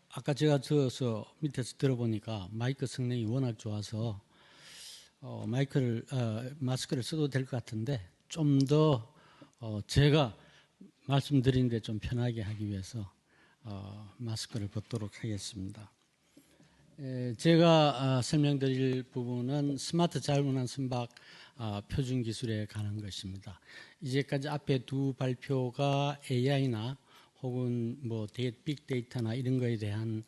아까 제가 저서 밑에서 들어보니까 마이크 성능이 워낙 좋아서 마스크를 써도 될 것 같은데 좀 더 제가 말씀드리는데 좀 편하게 하기 위해서 마스크를 벗도록 하겠습니다. 제가 설명드릴 부분은 스마트 자율운항 선박 표준 기술에 관한 것입니다. 이제까지 앞에 두 발표가 AI나 혹은 뭐 빅데이터나 이런 거에 대한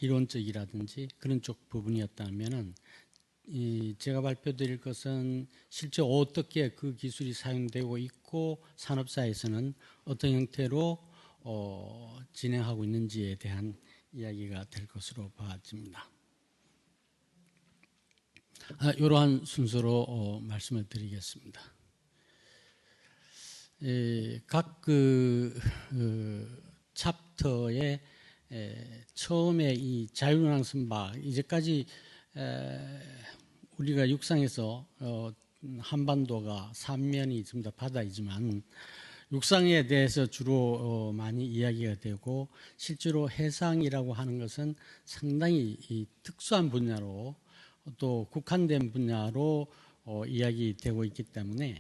이론적이라든지 그런 쪽 부분이었다면은 제가 발표드릴 것은 실제 어떻게 그 기술이 사용되고 있고 산업사에서는 어떤 형태로 진행하고 있는지에 대한 이야기가 될 것으로 봐집니다. 이러한 순서로 말씀을 드리겠습니다. 각 챕터의 처음에 이 자율운항 선박, 이제까지 우리가 육상에서 한반도가 삼면이 전부 다 바다이지만 육상에 대해서 주로 많이 이야기가 되고 실제로 해상이라고 하는 것은 상당히 특수한 분야로 또 국한된 분야로 이야기되고 있기 때문에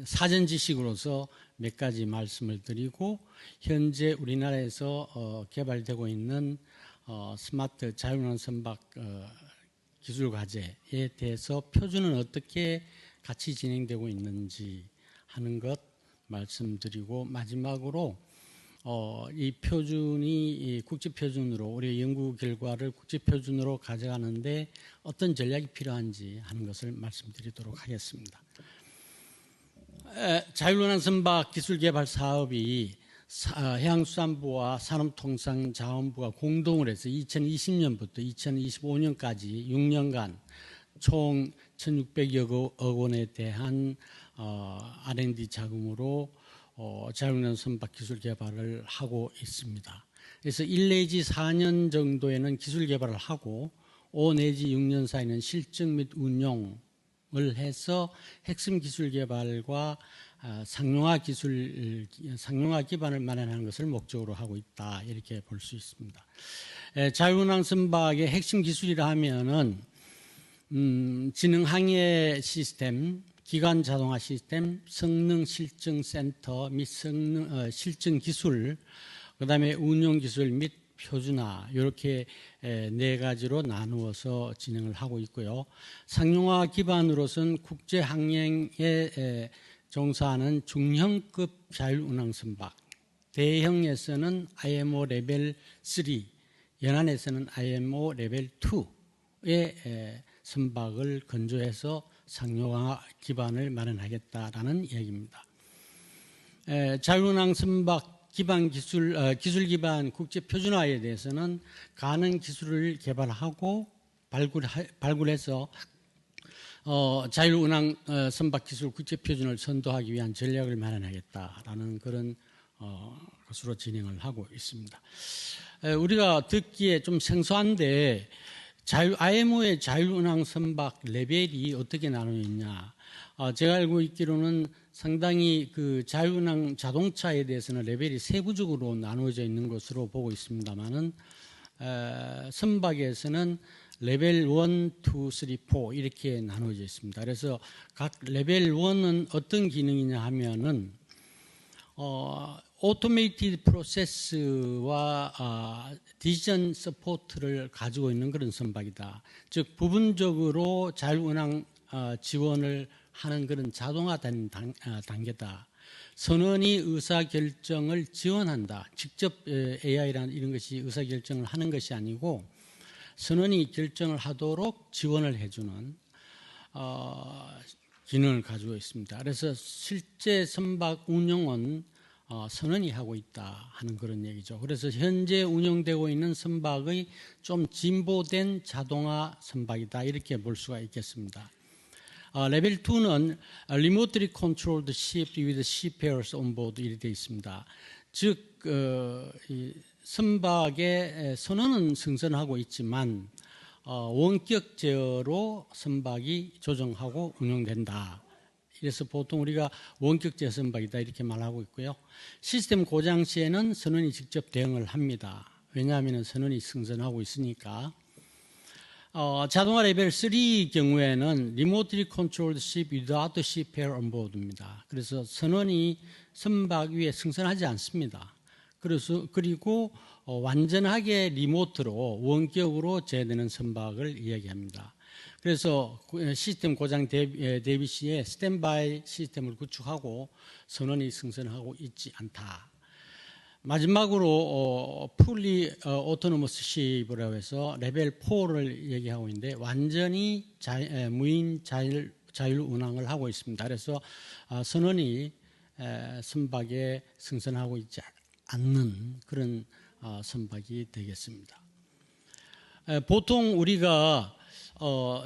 사전 지식으로서 몇 가지 말씀을 드리고 현재 우리나라에서 개발되고 있는 스마트 자율운항 선박 기술 과제에 대해서 표준은 어떻게 같이 진행되고 있는지 하는 것 말씀드리고 마지막으로 이 표준이 국제 표준으로 우리 연구 결과를 국제 표준으로 가져가는데 어떤 전략이 필요한지 하는 것을 말씀드리도록 하겠습니다. 자율운항 선박 기술 개발 사업이 해양수산부와 산업통상자원부가 공동으로 해서 2020년부터 2025년까지 6년간 총 1,600여 억 원에 대한 R&D 자금으로 자율운항 선박 기술 개발을 하고 있습니다. 그래서 1 내지 4년 정도에는 기술 개발을 하고 5 내지 6년 사이는 실증 및 운용을 해서 핵심 기술 개발과 상용화 기반을 마련하는 것을 목적으로 하고 있다, 이렇게 볼 수 있습니다. 자율운항 선박의 핵심 기술이라 하면은 지능 항해 시스템, 기관 자동화 시스템, 성능 실증 센터 및 실증 기술, 그다음에 운용 기술 및 표준화, 이렇게 네 가지로 나누어서 진행을 하고 있고요. 상용화 기반으로서는 국제 항행에 종사하는 중형급 자율운항 선박, 대형에서는 IMO 레벨 3, 연안에서는 IMO 레벨 2의 선박을 건조해서 상용화 기반을 마련하겠다라는 이야기입니다. 자율운항 선박 기반 기술 기반 국제 표준화에 대해서는 가능 기술을 개발하고 발굴해서 자율운항 선박 기술 국제 표준을 선도하기 위한 전략을 마련하겠다라는 그런 것으로 진행을 하고 있습니다. 우리가 듣기에 좀 생소한데 IMO의 자율운항 선박 레벨이 어떻게 나누어 있냐? 제가 알고 있기로는 상당히 그 자율운항 자동차에 대해서는 레벨이 세부적으로 나누어져 있는 것으로 보고 있습니다만은 선박에서는 레벨 1, 2, 3, 4 이렇게 나누어져 있습니다. 그래서 각 레벨 1은 어떤 기능이냐 하면은 오토메이티드 프로세스와 디시전 서포트를 가지고 있는 그런 선박이다. 즉 부분적으로 자율운항 지원을 하는 그런 자동화된 단계다. 선원이 의사결정을 지원한다. 직접 AI라는 이런 것이 의사결정을 하는 것이 아니고 선원이 결정을 하도록 지원을 해주는 기능을 가지고 있습니다. 그래서 실제 선박 운영은 선원이 하고 있다 하는 그런 얘기죠. 그래서 현재 운영되고 있는 선박의 좀 진보된 자동화 선박이다, 이렇게 볼 수가 있겠습니다. 레벨 2는 remotely controlled ship with seafarers on board 이렇게 되어 있습니다. 즉 이 선박의 선원은 승선하고 있지만 원격 제어로 선박이 조정하고 운영된다, 이래서 보통 우리가 원격제 선박이다 이렇게 말하고 있고요. 시스템 고장 시에는 선원이 직접 대응을 합니다. 왜냐하면 선원이 승선하고 있으니까. 자동화 레벨 3 경우에는 Remotely Controlled Ship Without the Seafarer on Board입니다. 그래서 선원이 선박 위에 승선하지 않습니다. 그리고 완전하게 리모트로 원격으로 제어되는 선박을 이야기합니다. 그래서 시스템 고장 대비 시에 스탠바이 시스템을 구축하고 선원이 승선하고 있지 않다. 마지막으로 풀리 오토노머스 ship이라고 해서 레벨 4를 얘기하고 있는데 완전히 무인 자율 운항을 하고 있습니다. 그래서 선원이 선박에 승선하고 있지 않는 그런 선박이 되겠습니다. 보통 우리가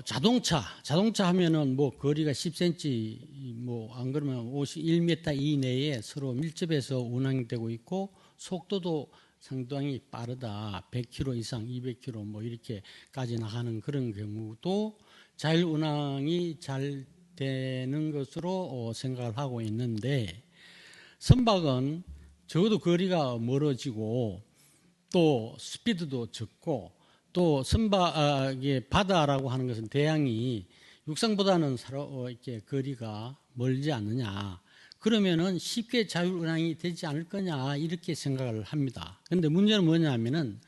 자동차 하면은 뭐 거리가 10cm 뭐 안 그러면 1m 이내에 서로 밀접해서 운항되고 있고 속도도 상당히 빠르다. 100km 이상, 200km 뭐 이렇게까지 나가는 그런 경우도 자율 운항이 잘 되는 것으로 생각을 하고 있는데 선박은 적어도 거리가 멀어지고 또 스피드도 적고 또 선박의 바다라고 하는 것은 대양이 육상보다는 이렇게 거리가 멀지 않느냐. 그러면은 쉽게 자율운항이 되지 않을 거냐 이렇게 생각을 합니다. 그런데 문제는 뭐냐면은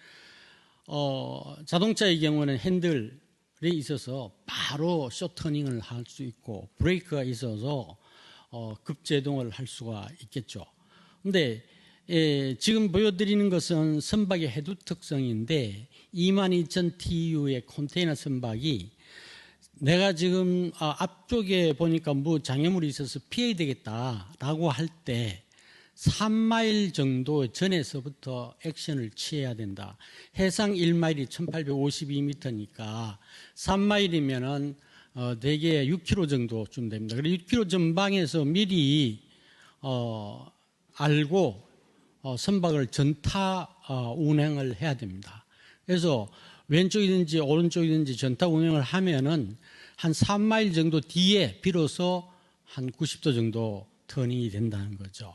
자동차의 경우는 핸들이 있어서 바로 쇼터닝을 할 수 있고 브레이크가 있어서 급제동을 할 수가 있겠죠. 그런데 지금 보여드리는 것은 선박의 해두 특성인데 22,000 TU의 컨테이너 선박이 내가 지금 앞쪽에 보니까 뭐 장애물이 있어서 피해야 되겠다라고 할 때 3마일 정도 전에서부터 액션을 취해야 된다. 해상 1마일이 1852m니까 3마일이면은 대개 6km 정도쯤 됩니다. 그래서 6km 전방에서 미리 알고 선박을 전타 운행을 해야 됩니다. 그래서 왼쪽이든지 오른쪽이든지 전타 운행을 하면은 한 3마일 정도 뒤에 비로소 한 90도 정도 터닝이 된다는 거죠.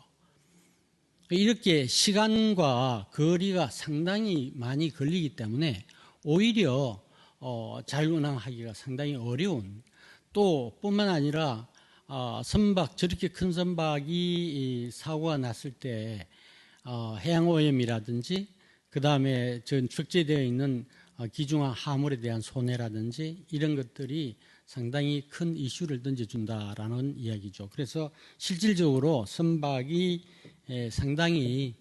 이렇게 시간과 거리가 상당히 많이 걸리기 때문에 오히려 자율운항하기가 상당히 어려운 또 뿐만 아니라 선박 저렇게 큰 선박이 사고가 났을 때 해양오염이라든지 그 다음에 적재되어 있는 기중한 화물에 대한 손해라든지 이런 것들이 상당히 큰 이슈를 던져준다라는 이야기죠. 그래서 실질적으로 선박이 상당히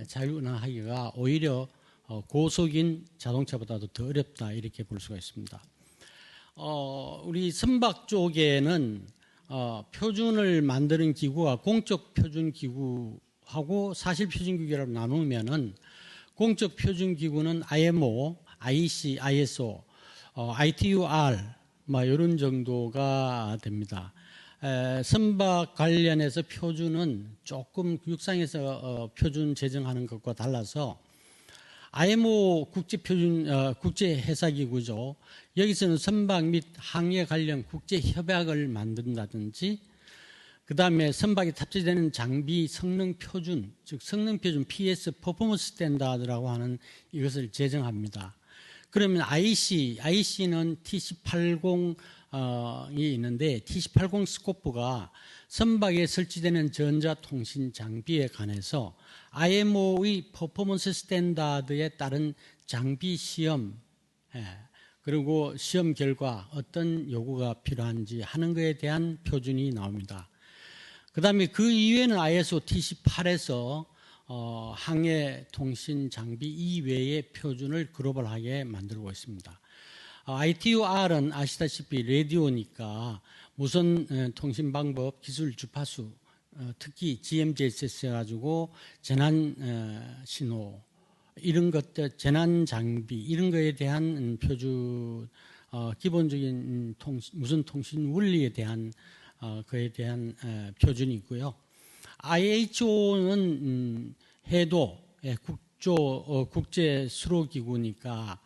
자율운항하기가 오히려 고속인 자동차보다도 더 어렵다 이렇게 볼 수가 있습니다. 우리 선박 쪽에는 표준을 만드는 기구와 공적 표준 기구하고 사실 표준 기구라고 나누면은 공적 표준 기구는 IMO, IEC, ISO, ITUR 뭐 이런 정도가 됩니다. 선박 관련해서 표준은 조금 육상에서 표준 제정하는 것과 달라서 IMO 국제해사기구죠. 여기서는 선박 및 항해 관련 국제협약을 만든다든지 그 다음에 선박에 탑재되는 장비 성능 표준, 즉 성능 표준 PS 퍼포먼스 스탠다드라고 하는 이것을 제정합니다. 그러면 IC는 TC80이 있는데 TC80 스코프가 선박에 설치되는 전자통신 장비에 관해서 IMO의 퍼포먼스 스탠다드에 따른 장비 시험 그리고 시험 결과 어떤 요구가 필요한지 하는 것에 대한 표준이 나옵니다. 그 다음에 그 이외에는 ISO TC8에서 항해 통신 장비 이외의 표준을 글로벌하게 만들고 있습니다. ITUR은 아시다시피 라디오니까 무선 통신 방법, 기술 주파수, 특히 GMGSS 해가지고 재난 신호 이런 것들, 재난 장비 이런 거에 대한 표준, 기본적인 무선 통신 원리에 대한 그에 대한 표준이 있고요. IHO는 해도 국제 수로기구니까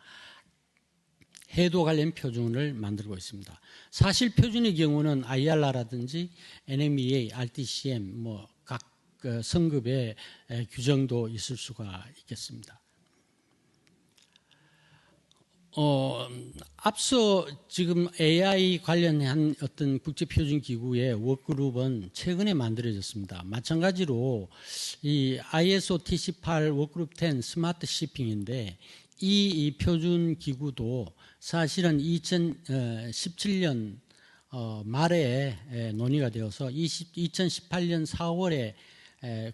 해도 관련 표준을 만들고 있습니다. 사실 표준의 경우는 IR라든지 NMEA, RTCM 각 성급의 규정도 있을 수가 있겠습니다. 앞서 지금 AI 관련한 어떤 국제표준기구의 워크그룹은 최근에 만들어졌습니다. 마찬가지로 이 ISO TC8 워크그룹 10 스마트 shipping인데 이 표준기구도 사실은 2017년 말에 논의가 되어서 2018년 4월에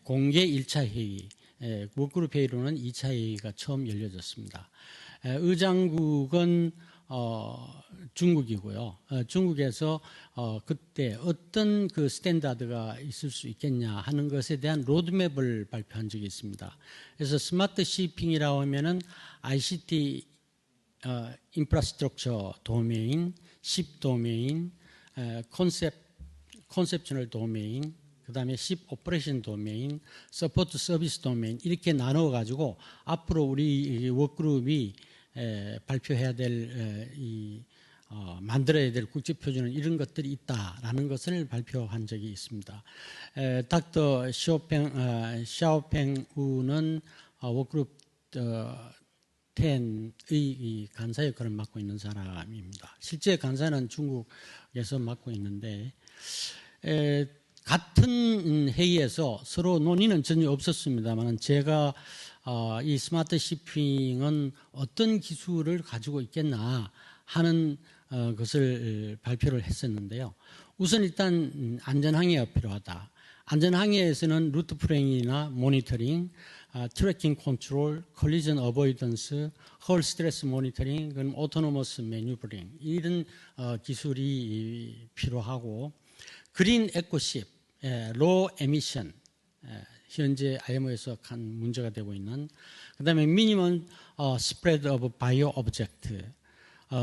공개 1차 회의, 워크그룹 회의로는 2차 회의가 처음 열려졌습니다. 의장국은 중국이고요. 중국에서 그때 어떤 그 스탠다드가 있을 수 있겠냐 하는 것에 대한 로드맵을 발표한 적이 있습니다. 그래서 스마트 shipping이라고 하면은 ICT 인프라스트럭처 도메인, 십 도메인, 컨셉셔널 도메인, 그 다음에 십 오퍼레이션 도메인, 서포트 서비스 도메인 이렇게 나눠가지고 앞으로 우리 워크그룹이 발표해야 될 만들어야 될 국제표준은 이런 것들이 있다라는 것을 발표한 적이 있습니다. 닥터 샤오팽 우는 워크그룹 10의 간사 역할을 맡고 있는 사람입니다. 실제 간사는 중국에서 맡고 있는데 같은 회의에서 서로 논의는 전혀 없었습니다만 제가 이 스마트 shipping은 어떤 기술을 가지고 있겠나 하는 것을 발표를 했었는데요. 우선 일단 안전항해가 필요하다. 안전항해에서는 루트 플래닝이나 모니터링, 트래킹 컨트롤, 컬리전 어보이던스, 헐 스트레스 모니터링, 그럼 오토노머스 매뉴버링 이런 기술이 필요하고 그린 에코십, 로 에미션 현재 IMO에서 간 문제가 되고 있는 그다음에 미니멈 스프레드 오브 바이오 오브젝트,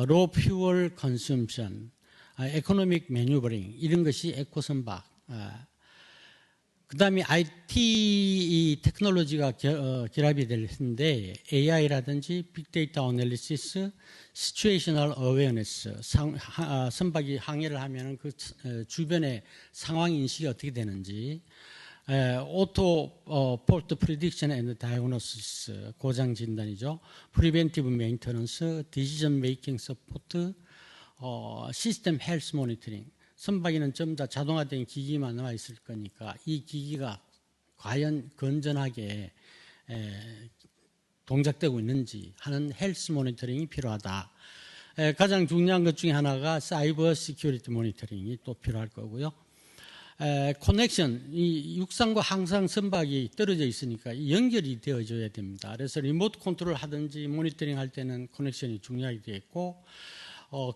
로 퓨얼 컨섬션, 에코노믹 매뉴버링 이런 것이 에코선박. 그다음에 IT 테크놀로지가 결합이 될 텐데 AI라든지 빅데이터 애널리시스, 시츄에이셔널 어웨어네스, 선박이 항해를 하면은 그 주변의 상황 인식이 어떻게 되는지, 오토 폴트 프리딕션 앤드 다이그노시스 고장 진단이죠. 프리벤티브 메인터넌스, 디시전 메이킹 서포트, 시스템 헬스 모니터링. 선박에는 전부 다 자동화된 기기만 나와 있을 거니까 이 기기가 과연 건전하게 동작되고 있는지 하는 헬스 모니터링이 필요하다. 가장 중요한 것 중에 하나가 사이버 시큐리티 모니터링이 또 필요할 거고요. 커넥션, 이 육상과 항상 선박이 떨어져 있으니까 연결이 되어줘야 됩니다. 그래서 리모트 컨트롤 하든지 모니터링 할 때는 커넥션이 중요하게 되어 있고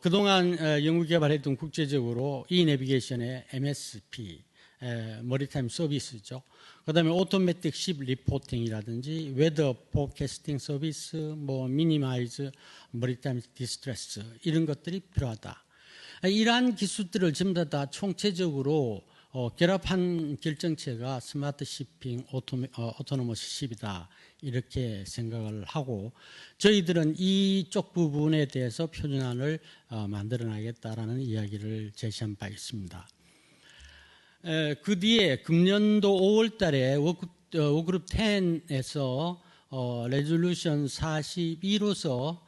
그동안 연구 개발했던 국제적으로 이 내비게이션의 MSP, 머리타임 서비스죠. 그 다음에 오토매틱 십 리포팅이라든지 웨더 포캐스팅 서비스, 미니마이즈 머리타임 디스트레스 이런 것들이 필요하다. 이러한 기술들을 전부 다 총체적으로 결합한 결정체가 스마트 shipping, 오토노머스 ship이다 이렇게 생각을 하고 저희들은 이쪽 부분에 대해서 표준안을 만들어나겠다라는 이야기를 제시한 바 있습니다. 그 뒤에 금년도 5월 달에 워크그룹 10에서 레졸루션 42로서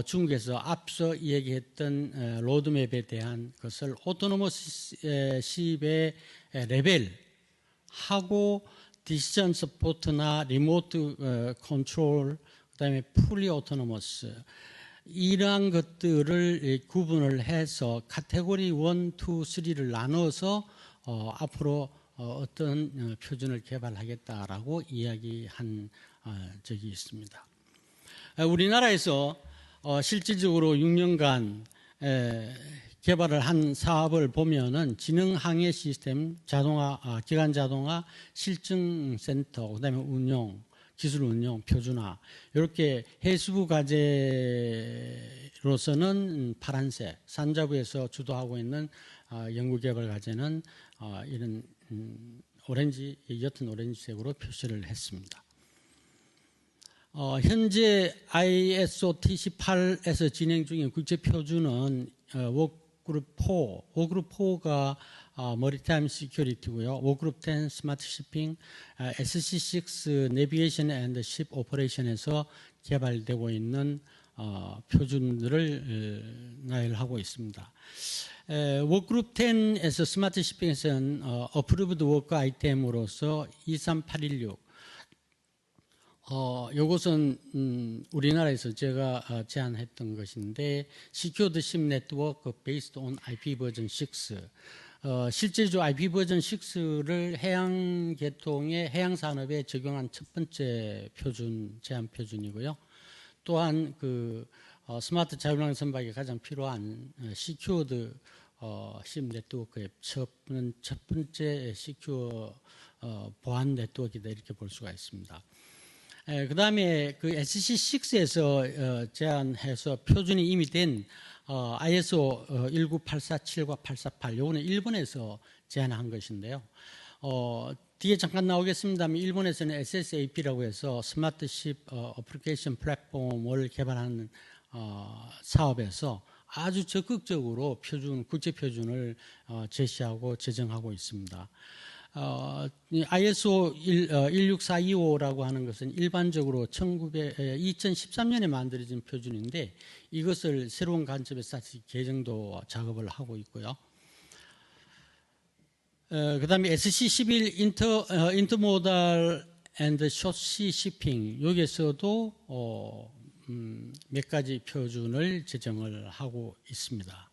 중국에서 앞서 얘기했던 로드맵에 대한 것을 오토노머스 십의 레벨하고 디시전 서포트나 리모트 컨트롤 그다음에 풀리 오토노머스 이러한 것들을 구분을 해서 카테고리 1, 2, 3를 나눠서 앞으로 어떤 표준을 개발하겠다라고 이야기한 적이 있습니다. 우리나라에서 실질적으로 6년간 개발을 한 사업을 보면은 지능 항해 시스템, 기관 자동화, 실증 센터, 그다음에 운용, 기술 운용, 표준화 이렇게 해수부 과제로서는 파란색, 산자부에서 주도하고 있는 연구 개발 과제는 이런 오렌지, 옅은 오렌지색으로 표시를 했습니다. 현재 ISO TC8에서 진행 중인 국제 표준은 워크그룹 4, 워크그룹 4가 머리타임 시큐리티고요. 워크그룹 10 스마트 쉬핑, SC6 내비게이션 앤드 십 오퍼레이션에서 개발되고 있는 표준들을 나열하고 있습니다. 워크그룹 10에서 스마트 쉬핑에서는 어프루브드 워크 아이템으로서 23816 요것은 우리나라에서 제가 제안했던 것인데 Secured Ship Network Based on IP 버전 6 실제로 IP 버전 6를 해양 계통의 해양 산업에 적용한 첫 번째 표준 제한 표준이고요. 또한 그 스마트 자율항공 선박에 가장 필요한 Secured Ship Network의 첫 번째 Secure 보안 네트워크이다 이렇게 볼 수가 있습니다. 그 다음에 그 SC6에서 제안해서 표준이 이미 된 ISO 19847과 848 요거는 일본에서 제안한 것인데요. 뒤에 잠깐 나오겠습니다만 일본에서는 SSAP라고 해서 스마트십 어플리케이션 플랫폼을 개발하는 사업에서 아주 적극적으로 국제 표준을 제시하고 제정하고 있습니다. ISO 16425라고 하는 것은 일반적으로 2013년에 만들어진 표준인데 이것을 새로운 관점에서 다시 개정도 작업을 하고 있고요. 그 다음에 SC11 인터모달 앤드 숏시 shipping 여기에서도 몇 가지 표준을 제정을 하고 있습니다.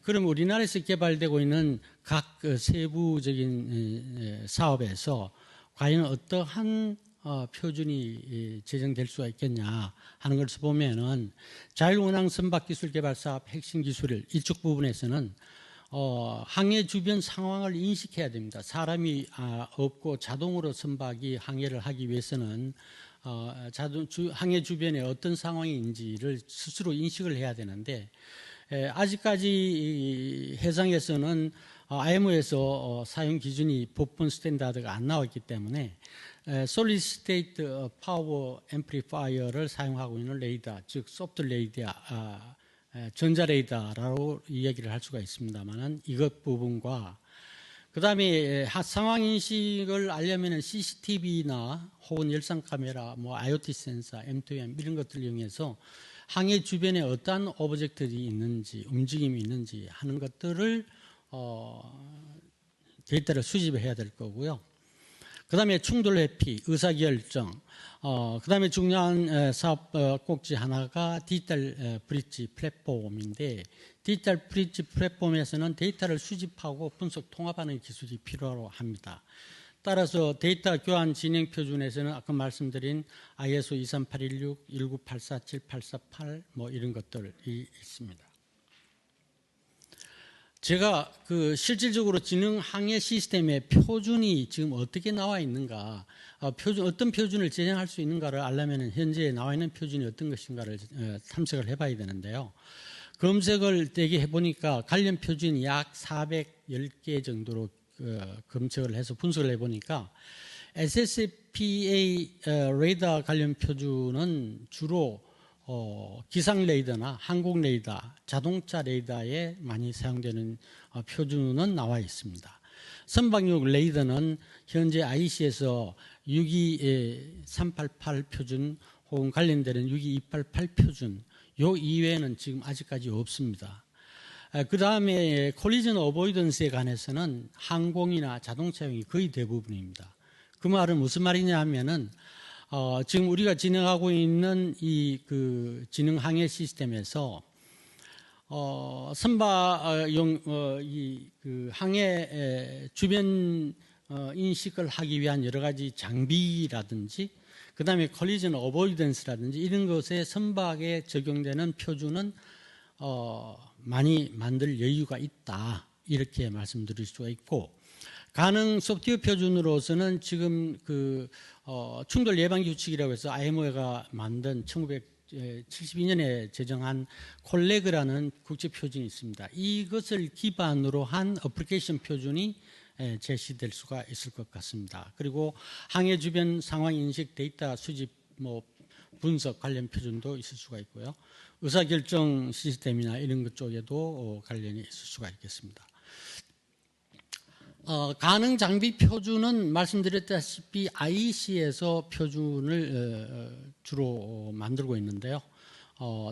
그럼 우리나라에서 개발되고 있는 각 세부적인 사업에서 과연 어떠한 표준이 제정될 수가 있겠냐 하는 것을 보면은 자율운항 선박 기술 개발 사업 핵심 기술 이쪽 부분에서는 항해 주변 상황을 인식해야 됩니다. 사람이 없고 자동으로 선박이 항해를 하기 위해서는 항해 주변에 어떤 상황인지를 스스로 인식을 해야 되는데 아직까지 해상에서는 IMO에서 사용 기준이 법본 스탠다드가 안 나왔기 때문에 솔리드 스테이트 파워 앰플리파이어를 사용하고 있는 레이더, 즉 소프트 레이더, 전자 레이더라고 이야기를 할 수가 있습니다만은 이것 부분과 그 다음에 상황 인식을 알려면은 CCTV나 혹은 열상 카메라, IoT 센서, M2M 이런 것들을 이용해서 항해 주변에 어떠한 오브젝트들이 있는지, 움직임이 있는지 하는 것들을 데이터를 수집해야 될 거고요. 그 다음에 충돌 회피, 의사결정, 그 다음에 중요한 사업 꼭지 하나가 디지털 브릿지 플랫폼인데 디지털 브릿지 플랫폼에서는 데이터를 수집하고 분석, 통합하는 기술이 필요로 합니다. 따라서 데이터 교환 진행 표준에서는 아까 말씀드린 ISO 23816, 19847, 848 이런 것들이 있습니다. 제가 실질적으로 지능 항해 시스템의 표준이 지금 어떻게 나와 있는가, 어떤 표준을 제정할 수 있는가를 알려면 현재 나와 있는 표준이 어떤 것인가를 탐색을 해봐야 되는데요. 검색을 되게 해보니까 관련 표준이 약 410개 정도로 검색을 해서 분석을 해보니까 SSPA 레이더 관련 표준은 주로 기상 레이더나 항공 레이더, 자동차 레이더에 많이 사용되는 표준은 나와 있습니다. 선박용 레이더는 현재 IC에서 62388 표준 혹은 관련되는 62288 표준 요 이외에는 지금 아직까지 없습니다. 그 다음에 콜리전 어보이던스에 관해서는 항공이나 자동차용이 거의 대부분입니다. 그 말은 무슨 말이냐 하면은 지금 우리가 진행하고 있는 지능 항해 시스템에서 선박용 항해 주변 인식을 하기 위한 여러 가지 장비라든지 그 다음에 콜리전 어보이던스라든지 이런 것에 선박에 적용되는 표준은 많이 만들 여유가 있다 이렇게 말씀드릴 수가 있고 가능 소프트웨어 표준으로서는 지금 충돌 예방 규칙이라고 해서 IMO가 만든 1972년에 제정한 콜레그라는 국제 표준이 있습니다. 이것을 기반으로 한 어플리케이션 표준이 제시될 수가 있을 것 같습니다. 그리고 항해 주변 상황 인식 데이터 수집 분석 관련 표준도 있을 수가 있고요. 의사결정 시스템이나 이런 것 쪽에도 관련이 있을 수가 있겠습니다. 가능 장비 표준은 말씀드렸다시피 IEC에서 표준을 주로 만들고 있는데요.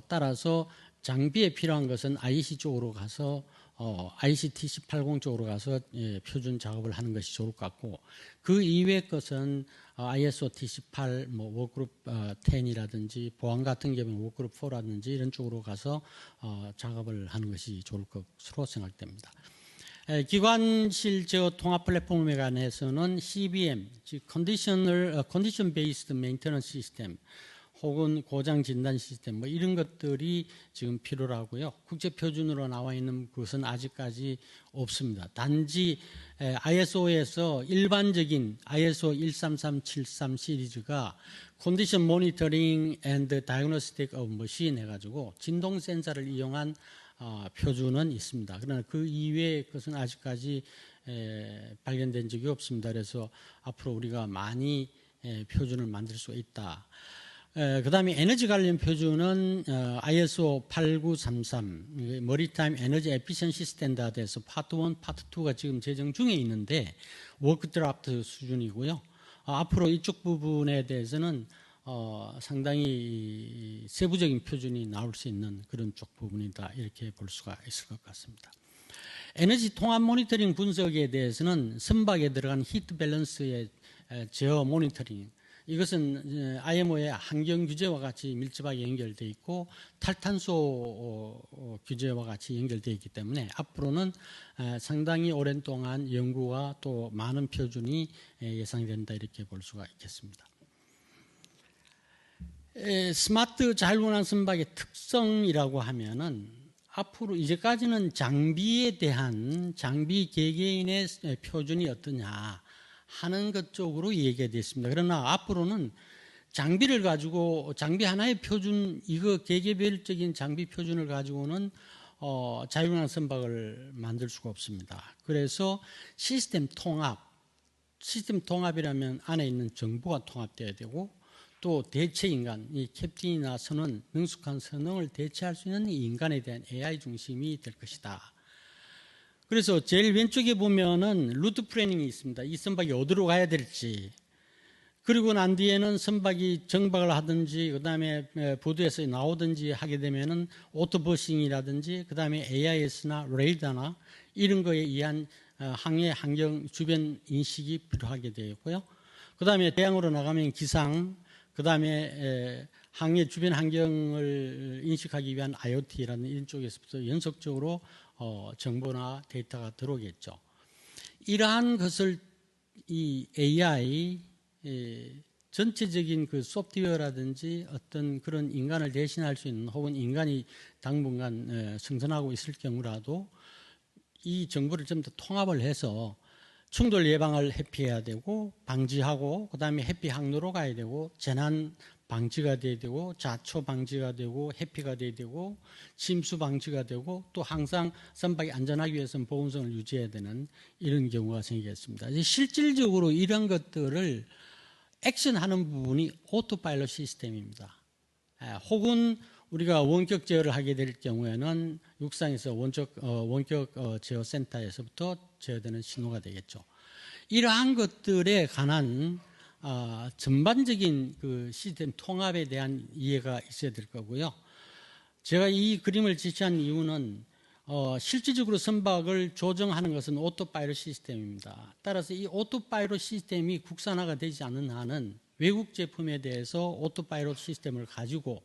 따라서 장비에 필요한 것은 IEC 쪽으로 가서 IEC TC80 쪽으로 가서 표준 작업을 하는 것이 좋을 것 같고, 그 이외의 것은 ISO TC8 워크그룹 10이라든지 보안 같은 경우는 워크그룹 4라든지 이런 쪽으로 가서 작업을 하는 것이 좋을 것으로 생각됩니다. 기관실 제어 통합 플랫폼에 관해서는 CBM, 즉 Condition Based Maintenance System 혹은 고장 진단 시스템 이런 것들이 지금 필요로 하고요. 국제 표준으로 나와 있는 것은 아직까지 없습니다. 단지 ISO에서 일반적인 ISO 13373 시리즈가 Condition Monitoring and Diagnostic of Machine 해가지고 진동 센서를 이용한 표준은 있습니다. 그러나 그 이외의 것은 아직까지 발견된 적이 없습니다. 그래서 앞으로 우리가 많이 표준을 만들 수 있다. 그 다음에 에너지 관련 표준은 ISO 8933 Maritime Energy Efficiency Standard에서 파트 1, 파트 2가 지금 제정 중에 있는데 워크 드라프트 수준이고요. 앞으로 이쪽 부분에 대해서는 상당히 세부적인 표준이 나올 수 있는 그런 쪽 부분이다, 이렇게 볼 수가 있을 것 같습니다. 에너지 통합 모니터링 분석에 대해서는 선박에 들어간 히트 밸런스의 제어 모니터링, 이것은 IMO의 환경 규제와 같이 밀접하게 연결되어 있고 탈탄소 규제와 같이 연결되어 있기 때문에 앞으로는 상당히 오랜 동안 연구와 또 많은 표준이 예상된다, 이렇게 볼 수가 있겠습니다. 스마트 자율운항 선박의 특성이라고 하면은 앞으로 이제까지는 장비에 대한 장비 개개인의 표준이 어떠냐 하는 것 쪽으로 얘기가 됐습니다. 그러나 앞으로는 장비를 가지고 장비 하나의 표준, 이거 개개별적인 장비 표준을 가지고는 자율운항 선박을 만들 수가 없습니다. 그래서 시스템 통합이라면 안에 있는 정보가 통합돼야 되고 또 대체 인간, 이 캡틴이나 선원, 능숙한 선원을 대체할 수 있는 이 인간에 대한 AI 중심이 될 것이다. 그래서 제일 왼쪽에 보면은 루트 플래닝이 있습니다. 이 선박이 어디로 가야 될지. 그리고 난 뒤에는 선박이 정박을 하든지, 그 다음에 보도에서 나오든지 하게 되면은 오토버싱이라든지, 그 다음에 AIS나 레이더나 이런 거에 의한 항해 환경 주변 인식이 필요하게 되고요. 그 다음에 대양으로 나가면 기상, 그 다음에 항해 주변 환경을 인식하기 위한 IoT라는 이런 쪽에서부터 연속적으로 정보나 데이터가 들어오겠죠. 이러한 것을 이 AI 전체적인 그 소프트웨어라든지 어떤 그런 인간을 대신할 수 있는, 혹은 인간이 당분간 생존하고 있을 경우라도 이 정보를 좀 더 통합을 해서 충돌 예방을 회피해야 되고 방지하고, 그 다음에 회피 항로로 가야 되고, 재난 방지가 돼야 되고, 자초 방지가 되고, 회피가 돼야 되고, 침수 방지가 되고, 또 항상 선박이 안전하기 위해서는 보온성을 유지해야 되는 이런 경우가 생기겠습니다. 실질적으로 이런 것들을 액션하는 부분이 오토파일럿 시스템입니다. 혹은 우리가 원격 제어를 하게 될 경우에는 육상에서 원격 제어 센터에서부터 제어되는 신호가 되겠죠. 이러한 것들에 관한 전반적인 그 시스템 통합에 대한 이해가 있어야 될 거고요. 제가 이 그림을 제시한 이유는 실질적으로 선박을 조정하는 것은 오토파일럿 시스템입니다. 따라서 이 오토파일럿 시스템이 국산화가 되지 않는 한은 외국 제품에 대해서 오토파일럿 시스템을 가지고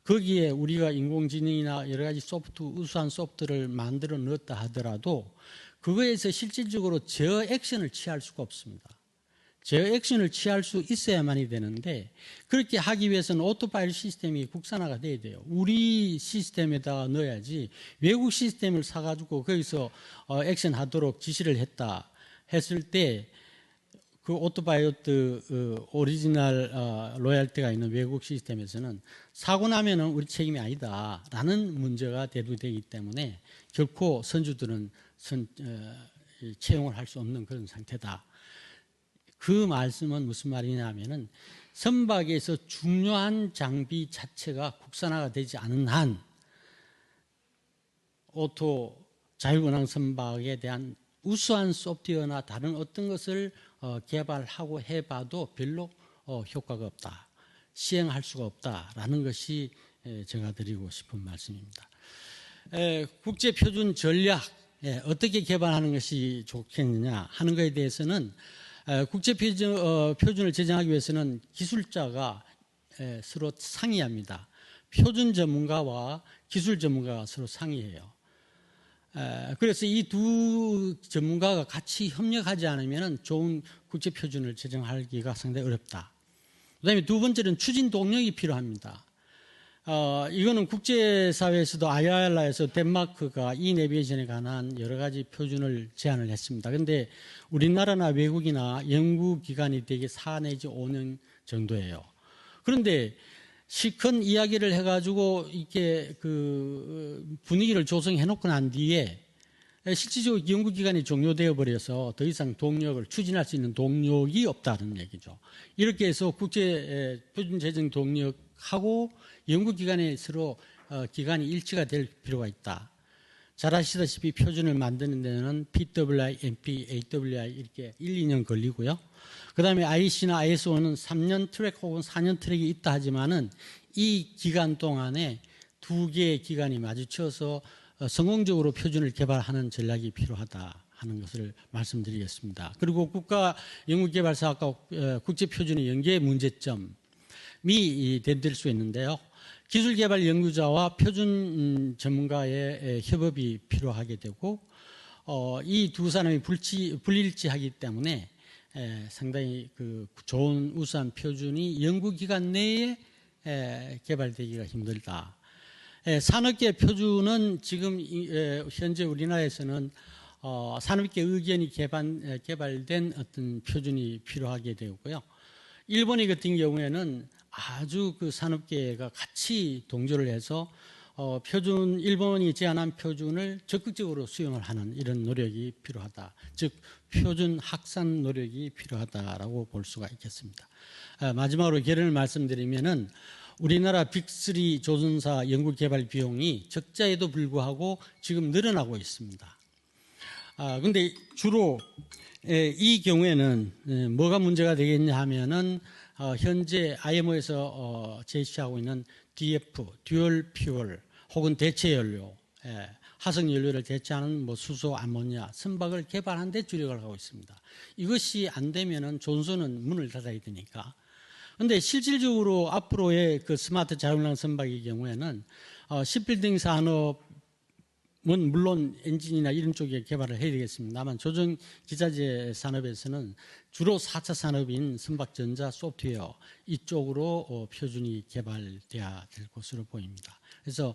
거기에 우리가 인공지능이나 여러 가지 우수한 소프트를 만들어 넣었다 하더라도 그거에서 실질적으로 제어 액션을 취할 수가 없습니다. 제어 액션을 취할 수 있어야만이 되는데, 그렇게 하기 위해서는 오토파일럿 시스템이 국산화가 돼야 돼요. 우리 시스템에다가 넣어야지 외국 시스템을 사가지고 거기서 액션 하도록 지시를 했을 때 그 오토파일럿 오리지널 로얄티가 있는 외국 시스템에서는 사고 나면은 우리 책임이 아니다라는 문제가 대두되기 때문에 결코 선주들은 채용을 할 수 없는 그런 상태다. 그 말씀은 무슨 말이냐면은 선박에서 중요한 장비 자체가 국산화가 되지 않은 한 오토 자율운항 선박에 대한 우수한 소프트웨어나 다른 어떤 것을 개발하고 해봐도 별로 효과가 없다. 시행할 수가 없다라는 것이 제가 드리고 싶은 말씀입니다. 국제표준 전략 어떻게 개발하는 것이 좋겠느냐 하는 것에 대해서는 국제표준을 제정하기 위해서는 기술자가 서로 상의합니다. 표준 전문가와 기술 전문가가 서로 상의해요. 그래서 이 두 전문가가 같이 협력하지 않으면 좋은 국제표준을 제정하기가 상당히 어렵다. 그다음에 두 번째는 추진 동력이 필요합니다. 이거는 국제사회에서도 IAR라에서 덴마크가 이 내비게이션에 관한 여러 가지 표준을 제안을 했습니다. 그런데 우리나라나 외국이나 연구기간이 되게 4 내지 5년 정도예요. 그런데 실컷 이야기를 해가지고 이렇게 그 분위기를 조성해 놓고 난 뒤에 실질적으로 연구기간이 종료되어 버려서 더 이상 동력을 추진할 수 있는 동력이 없다는 얘기죠. 이렇게 해서 국제 표준 제정 동력하고 연구기간에 서로 기간이 일치가 될 필요가 있다. 잘 아시다시피 표준을 만드는 데는 PWI, MP, AWI 이렇게 1, 2년 걸리고요. 그 다음에 IC나 ISO는 3년 트랙 혹은 4년 트랙이 있다 하지만은 이 기간 동안에 두 개의 기간이 마주쳐서 성공적으로 표준을 개발하는 전략이 필요하다 하는 것을 말씀드리겠습니다. 그리고 국가연구개발사업과 국제표준의 연계 문제점이 될 수 있는데요. 기술개발 연구자와 표준 전문가의 협업이 필요하게 되고 이 두 사람이 불일치하기 때문에 상당히 그 좋은 우수한 표준이 연구기간 내에 개발되기가 힘들다. 산업계 표준은 지금 현재 우리나라에서는 산업계 의견이 개발된 어떤 표준이 필요하게 되고요. 일본의 같은 경우에는 아주 그 산업계가 같이 동조를 해서 일본이 제안한 표준을 적극적으로 수용을 하는 이런 노력이 필요하다. 즉 표준 확산 노력이 필요하다라고 볼 수가 있겠습니다. 마지막으로 결론을 말씀드리면은 우리나라 빅3 조선사 연구개발 비용이 적자에도 불구하고 지금 늘어나고 있습니다. 근데 주로 이 경우에는 뭐가 문제가 되겠냐 하면은 현재 IMO에서 제시하고 있는 DF, 듀얼 퓨얼 혹은 대체 연료, 화석 연료를 대체하는 뭐 수소, 암모니아, 선박을 개발하는 데 주력을 하고 있습니다. 이것이 안 되면은 존소는 문을 닫아야 되니까. 그런데 실질적으로 앞으로의 그 스마트 자율운항 선박의 경우에는 시빌딩 산업은 물론 엔진이나 이런 쪽에 개발을 해야 되겠습니다만 조정 기자재 산업에서는 주로 4차 산업인 선박 전자 소프트웨어 이쪽으로 표준이 개발돼야 될 것으로 보입니다. 그래서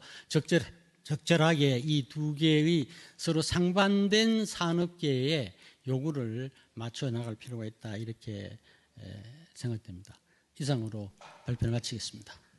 적절하게 이 두 개의 서로 상반된 산업계의 요구를 맞춰 나갈 필요가 있다 이렇게 생각됩니다. 이상으로 발표를 마치겠습니다.